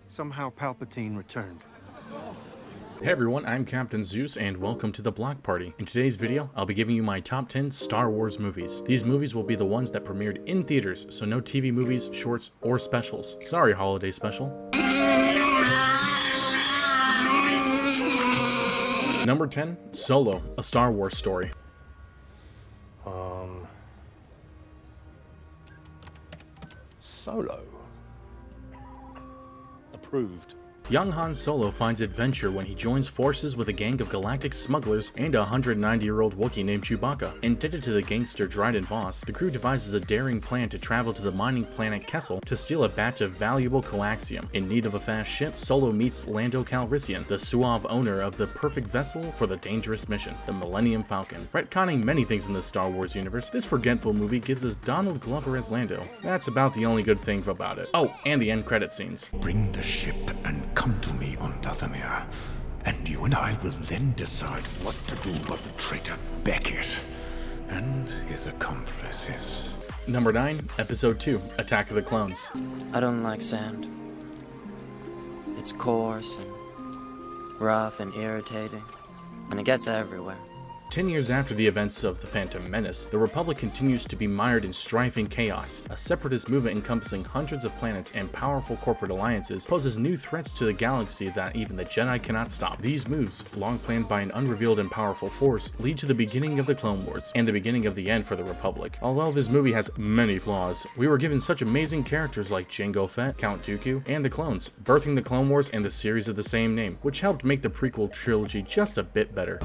Somehow Palpatine returned. Hey everyone, I'm Captain Zeus and welcome to the Block Party. In today's video, I'll be giving you my top 10 Star Wars movies. These movies will be the ones that premiered in theaters, so no TV movies, shorts, or specials. Sorry, holiday special. Number 10, Solo, a Star Wars story. Solo. Approved. Young Han Solo finds adventure when he joins forces with a gang of galactic smugglers and a 190-year-old Wookiee named Chewbacca. Indebted to the gangster Dryden Voss, the crew devises a daring plan to travel to the mining planet Kessel to steal a batch of valuable coaxium. In need of a fast ship, Solo meets Lando Calrissian, the suave owner of the perfect vessel for the dangerous mission, the Millennium Falcon. Retconning many things in the Star Wars universe, this forgetful movie gives us Donald Glover as Lando. That's about the only good thing about it. Oh, and the end credit scenes. Bring the ship and come to me on Dathomir, and you and I will then decide what to do about the traitor Beckett and his accomplices. Number 9, Episode 2, Attack of the Clones. I don't like sand. It's coarse and rough and irritating, and it gets everywhere. 10 years after the events of the Phantom Menace, the Republic continues to be mired in strife and chaos. A separatist movement encompassing hundreds of planets and powerful corporate alliances poses new threats to the galaxy that even the Jedi cannot stop. These moves, long planned by an unrevealed and powerful force, lead to the beginning of the Clone Wars, and the beginning of the end for the Republic. Although this movie has many flaws, we were given such amazing characters like Jango Fett, Count Dooku, and the clones, birthing the Clone Wars and the series of the same name, which helped make the prequel trilogy just a bit better.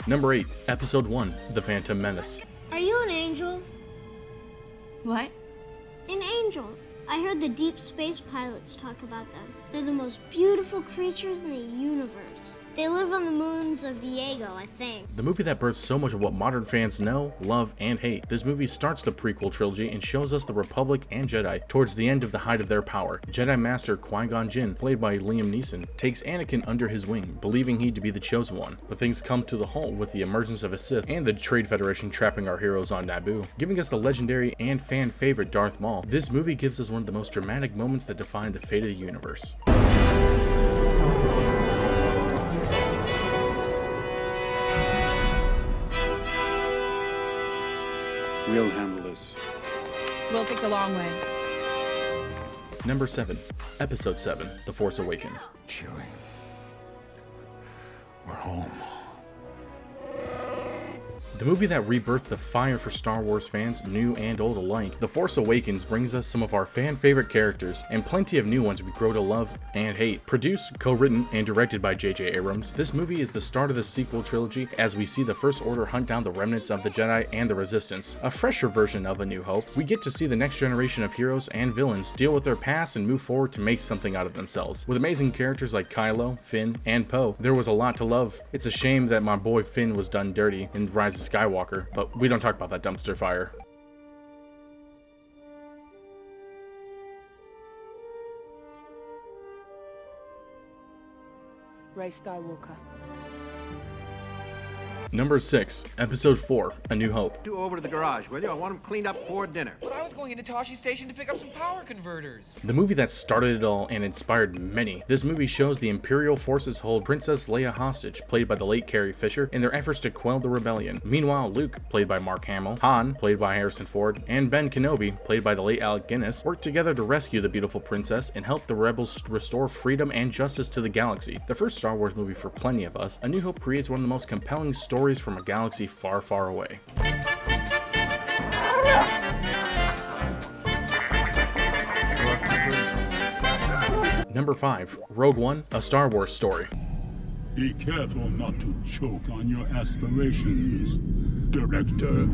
Number 8, Episode 1, The Phantom Menace. Are you an angel? What? An angel. I heard the deep space pilots talk about them. They're the most beautiful creatures in the universe. They live on the moons of Viego, I think. The movie that birthed so much of what modern fans know, love, and hate. This movie starts the prequel trilogy and shows us the Republic and Jedi towards the end of the height of their power. Jedi Master Qui-Gon Jinn, played by Liam Neeson, takes Anakin under his wing, believing he to be the chosen one. But things come to the halt with the emergence of a Sith and the Trade Federation trapping our heroes on Naboo, giving us the legendary and fan favorite Darth Maul. This movie gives us one of the most dramatic moments that define the fate of the universe. We'll handle this. We'll take the long way. Number 7, Episode 7, The Force Awakens. Chewie, we're home. The movie that rebirthed the fire for Star Wars fans, new and old alike. The Force Awakens brings us some of our fan favorite characters, and plenty of new ones we grow to love and hate. Produced, co-written, and directed by J.J. Abrams, this movie is the start of the sequel trilogy as we see the First Order hunt down the remnants of the Jedi and the Resistance. A fresher version of A New Hope, we get to see the next generation of heroes and villains deal with their past and move forward to make something out of themselves. With amazing characters like Kylo, Finn, and Poe, there was a lot to love. It's a shame that my boy Finn was done dirty in Rise of Skywalker, but we don't talk about that dumpster fire. Rey Skywalker. Number 6, Episode 4, A New Hope. You over to the garage, will you? I want them cleaned up before dinner. But I was going into Toshi Station to pick up some power converters. The movie that started it all and inspired many. This movie shows the Imperial forces hold Princess Leia hostage, played by the late Carrie Fisher, in their efforts to quell the rebellion. Meanwhile, Luke, played by Mark Hamill, Han, played by Harrison Ford, and Ben Kenobi, played by the late Alec Guinness, work together to rescue the beautiful princess and help the rebels restore freedom and justice to the galaxy. The first Star Wars movie for plenty of us, A New Hope creates one of the most compelling stories from a galaxy far, far away. Number 5, Rogue One, A Star Wars Story. Be careful not to choke on your aspirations, Director.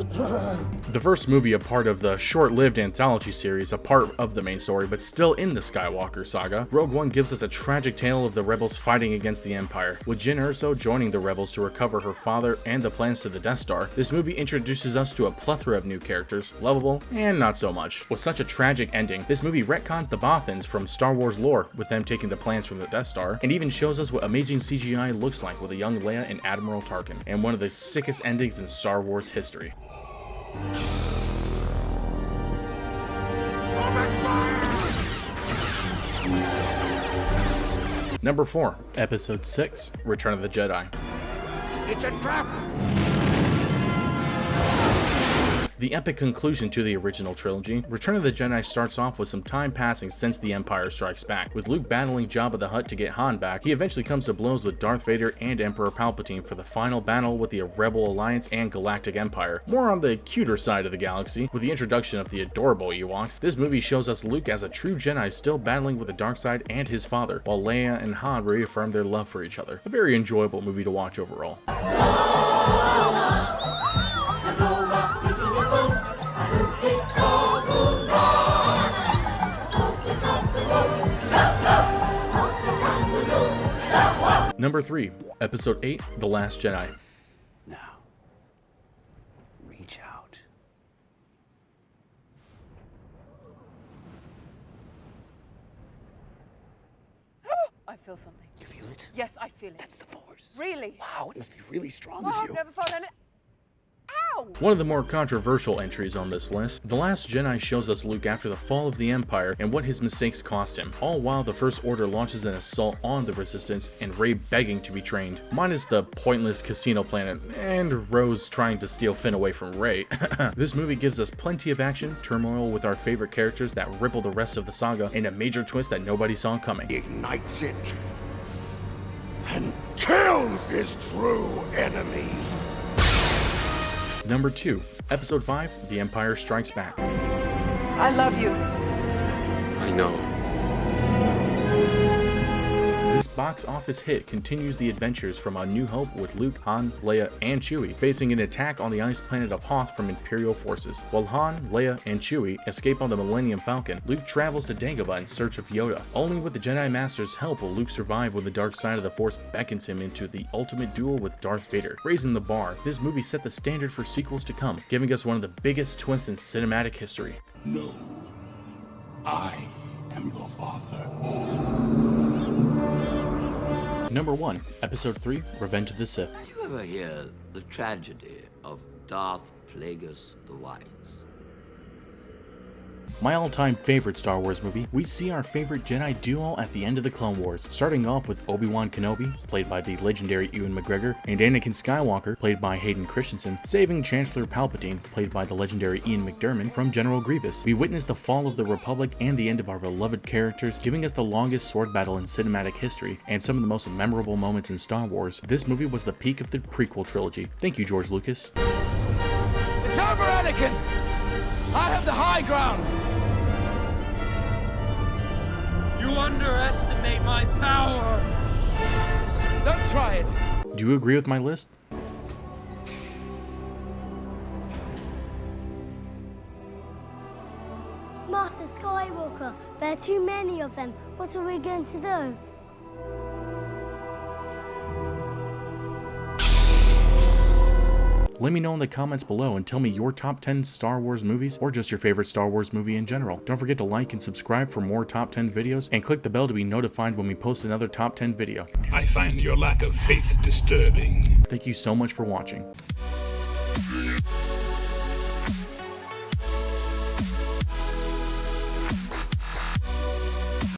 The first movie, a part of the short-lived anthology series, a part of the main story, but still in the Skywalker saga, Rogue One gives us a tragic tale of the rebels fighting against the Empire, with Jyn Erso joining the rebels to recover her father and the plans to the Death Star. This movie introduces us to a plethora of new characters, lovable and not so much. With such a tragic ending, this movie retcons the Bothans from Star Wars lore, with them taking the plans from the Death Star, and even shows us what amazing CGI looks like with a young Leia and Admiral Tarkin, and one of the sickest endings in Star Wars history. Number 4, Episode 6, Return of the Jedi. It's a trap! The epic conclusion to the original trilogy, Return of the Jedi starts off with some time passing since The Empire Strikes Back. With Luke battling Jabba the Hutt to get Han back, he eventually comes to blows with Darth Vader and Emperor Palpatine for the final battle with the Rebel Alliance and Galactic Empire. More on the cuter side of the galaxy, with the introduction of the adorable Ewoks, this movie shows us Luke as a true Jedi still battling with the dark side and his father, while Leia and Han reaffirm their love for each other. A very enjoyable movie to watch overall. Number 3, Episode 8, The Last Jedi. Now, reach out. I feel something. You feel it? Yes, I feel it. That's the Force. Really? Wow, it must be really strong Oh, with I've you. never felt any... Ow! One of the more controversial entries on this list, The Last Jedi shows us Luke after the fall of the Empire and what his mistakes cost him, all while the First Order launches an assault on the Resistance and Rey begging to be trained, minus the pointless casino planet and Rose trying to steal Finn away from Rey. This movie gives us plenty of action, turmoil with our favorite characters that ripple the rest of the saga, and a major twist that nobody saw coming. Ignites it and kills his true enemy. Number 2, Episode 5, The Empire Strikes Back. I love you. I know. This box office hit continues the adventures from A New Hope with Luke, Han, Leia, and Chewie facing an attack on the ice planet of Hoth from Imperial forces. While Han, Leia, and Chewie escape on the Millennium Falcon, Luke travels to Dagobah in search of Yoda. Only with the Jedi Master's help will Luke survive when the dark side of the Force beckons him into the ultimate duel with Darth Vader. Raising the bar, this movie set the standard for sequels to come, giving us one of the biggest twists in cinematic history. No, I am your father. Number 1, Episode 3, Revenge of the Sith. Did you ever hear the tragedy of Darth Plagueis the Wise? My all-time favorite Star Wars movie, we see our favorite Jedi duo at the end of the Clone Wars, starting off with Obi-Wan Kenobi, played by the legendary Ewan McGregor, and Anakin Skywalker, played by Hayden Christensen, saving Chancellor Palpatine, played by the legendary Ian McDiarmid, from General Grievous. We witness the fall of the Republic and the end of our beloved characters, giving us the longest sword battle in cinematic history, and some of the most memorable moments in Star Wars. This movie was the peak of the prequel trilogy. Thank you, George Lucas. It's over, Anakin! I have the high ground! You underestimate my power! Don't try it! Do you agree with my list? Master Skywalker, there are too many of them. What are we going to do? Let me know in the comments below and tell me your top 10 Star Wars movies or just your favorite Star Wars movie in general. Don't forget to like and subscribe for more top 10 videos and click the bell to be notified when we post another top 10 video. I find your lack of faith disturbing. Thank you so much for watching.